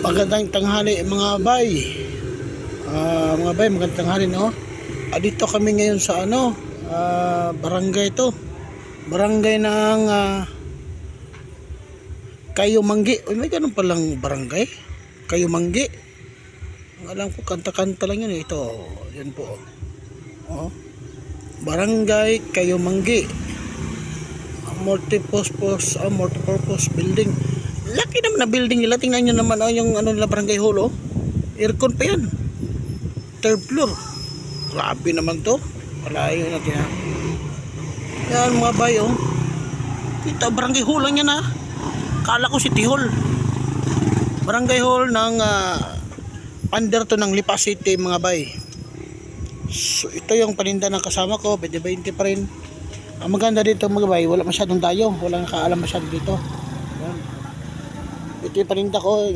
Magandang tanghali mga bay. Mga bay, magandang tanghali no. Dito kami ngayon sa barangay to. Barangay ng Kayumanggi. Uy, may ganun palang barangay. Kayumanggi. Ang alam ko kanta-kanta lang yun eh. Ito, yun po. Oh. Barangay Kayumanggi. Multipurpose building. Laki naman na building nila. Tingnan nyo naman yung nila barangay hall. Aircon pa yan. Third floor. Grabe naman to. Malayo natin ha. Yan mga bayo. Kita barangay hall lang yan ha. Kala ko City Hall. Barangay hall ng under to ng Lipa City mga bay. So ito yung paninda ng kasama ko. 20-20 pa rin. Ang maganda dito mga bay, wala masyadong dayo. Walang nakaalam masyado dito. Yan. Ito yung paninda ko.